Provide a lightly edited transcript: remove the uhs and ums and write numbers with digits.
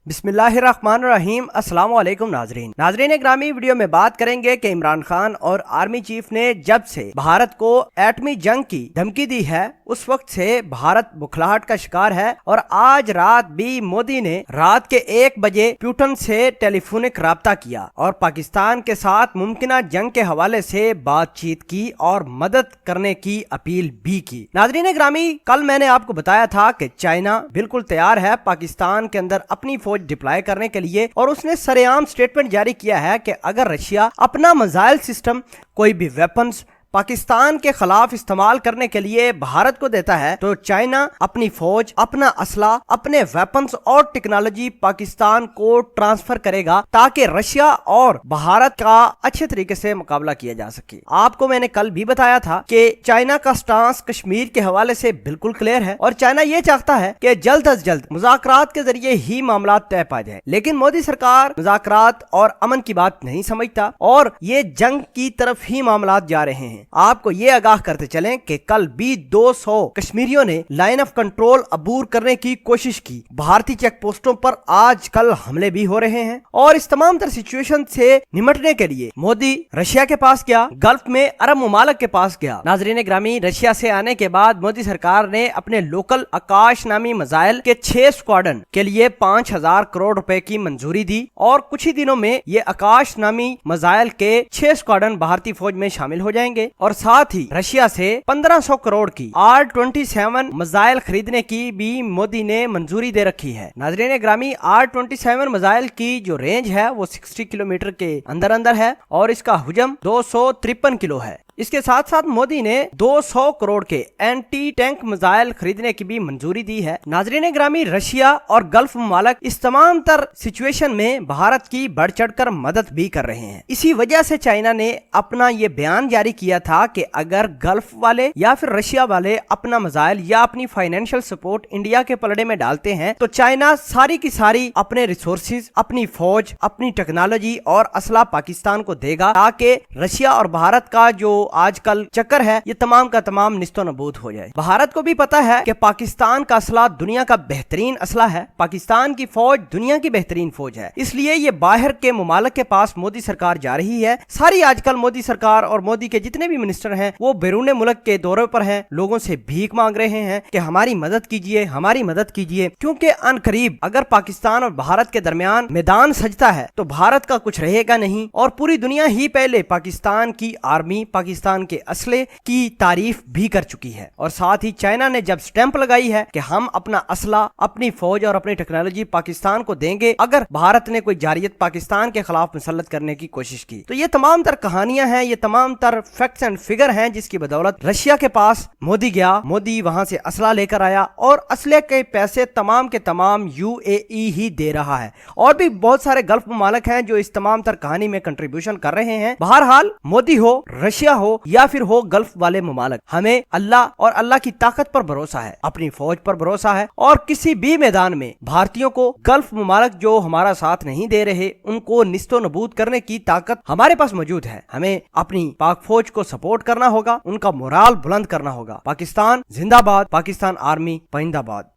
बिस्मिल्लाहिर्रहमानिर्रहीम। अस्सलाम वालेकुम नाजरीन ग्रामी, वीडियो में बात करेंगे कि इमरान खान और आर्मी चीफ ने जब से भारत को एटमी जंग की धमकी दी है उस वक्त से भारत बुखलाहट का शिकार है। और आज रात भी मोदी ने रात के 1 बजे प्यूटन से टेलीफोनिक राब्ता किया और पाकिस्तान के साथ मुमकिना जंग के हवाले से बातचीत की और मदद करने की अपील भी की। नाजरीन ग्रामी, कल मैंने आपको बताया था कि चाइना बिल्कुल तैयार है पाकिस्तान के अंदर अपनी फौज डिप्लॉय करने के लिए, और उसने सरेआम स्टेटमेंट जारी किया है कि अगर रशिया अपना मिसाइल सिस्टम, कोई भी वेपन्स पाकिस्तान के खिलाफ इस्तेमाल करने के लिए भारत को देता है तो चाइना अपनी फौज, अपना असला, अपने वेपन्स और टेक्नोलॉजी पाकिस्तान को ट्रांसफर करेगा ताकि रशिया और भारत का अच्छे तरीके से मुकाबला किया जा सके। आपको मैंने कल भी बताया था कि चाइना का स्टांस कश्मीर के हवाले से बिल्कुल क्लियर है और चाइना ये चाहता है कि जल्द अज जल्द मुज़ाकरात के जरिए ही मामला तय पा जाए। लेकिन मोदी सरकार मुज़ाकरात और अमन की बात नहीं समझता और ये जंग की तरफ ही मामला जा रहे हैं। आपको ये आगाह करते चलें कि कल भी 200 कश्मीरियों ने लाइन ऑफ कंट्रोल अबूर करने की कोशिश की। भारतीय चेक पोस्टों पर आजकल हमले भी हो रहे हैं और इस तमाम तरह सिचुएशन से निपटने के लिए मोदी रशिया के पास गया, गल्फ में अरब मुमालिक के पास गया। नाजरीन ग्रामी, रशिया से आने के बाद मोदी सरकार ने अपने लोकल आकाश नामी मिसाइल के 6 स्क्वाड्रन के लिए 5000 करोड़ रुपए की मंजूरी दी और कुछ ही दिनों में ये आकाश नामी मिसाइल के 6 स्क्वाड्रन भारतीय फौज में शामिल हो जाएंगे। और साथ ही रशिया से 1500 करोड़ की R-27 मिसाइल खरीदने की भी मोदी ने मंजूरी दे रखी है। नाजरीन ग्रामी, R-27 मिसाइल की जो रेंज है वो 60 किलोमीटर के अंदर है और इसका हुजम 253 किलो है। इसके साथ साथ मोदी ने 200 करोड़ के एंटी टैंक मिसाइल खरीदने की भी मंजूरी दी है। नाजरीन ग्रामी, रशिया और गल्फ मुमालिक इस तमाम तर सिचुएशन में भारत की बढ़ चढ़कर मदद भी कर रहे हैं। इसी वजह से चाइना ने अपना ये बयान जारी किया था कि अगर गल्फ वाले या फिर रशिया वाले अपना मिसाइल या अपनी फाइनेंशियल सपोर्ट इंडिया के पलड़े में डालते हैं तो चाइना सारी की सारी अपने रिसोर्सेज, अपनी फौज, अपनी टेक्नोलॉजी और असला पाकिस्तान को देगा ताकि रशिया और भारत का जो आजकल चक्कर है ये तमाम का तमाम निस्तो नबूद हो जाए। भारत को भी पता है कि पाकिस्तान का असला दुनिया का बेहतरीन असला है, पाकिस्तान की फौज दुनिया की बेहतरीन फौज है, इसलिए ये बाहर के मुमालिक के पास मोदी सरकार जा रही है। सारी आजकल मोदी सरकार और मोदी के जितने भी मिनिस्टर हैं वो बैरून मुल्क के दौरे पर हैं, लोगों से भीख मांग रहे हैं कि हमारी मदद कीजिए, हमारी मदद कीजिए, क्योंकि अनकरीब अगर पाकिस्तान और भारत के दरमियान मैदान सजता है तो भारत का कुछ रहेगा नहीं और पूरी दुनिया ही पहले पाकिस्तान की आर्मी, पाकिस्तान के असले की तारीफ भी कर चुकी है। और साथ ही चाइना ने जब स्टैंप लगाई है कि हम अपना असला, अपनी फौज और अपनी टेक्नोलॉजी पाकिस्तान को देंगे अगर भारत ने कोई जारियत पाकिस्तान के खिलाफ मुसल्लत करने की कोशिश की। तो ये तमाम तर कहानियां हैं, ये तमाम तर फैक्ट्स एंड फिगर हैं जिसकी बदौलत रशिया के पास मोदी गया, मोदी वहां से असला लेकर आया और असले के पैसे तमाम के तमाम UAE ही दे रहा है। और भी बहुत सारे गल्फ मुमालिक हैं जो इस तमाम तर कहानी में कंट्रीब्यूशन कर रहे हैं। बहरहाल मोदी हो, रशिया हो या फिर हो गल्फ वाले मुमालिक, हमें अल्लाह और अल्लाह की ताकत पर भरोसा है, अपनी फौज पर भरोसा है और किसी भी मैदान में भारतीयों को गल्फ मुमालिक जो हमारा साथ नहीं दे रहे उनको निस्तो नबूद करने की ताकत हमारे पास मौजूद है। हमें अपनी पाक फौज को सपोर्ट करना होगा, उनका मोराल बुलंद करना होगा। पाकिस्तान जिंदाबाद, पाकिस्तान आर्मी पाइंदाबाद।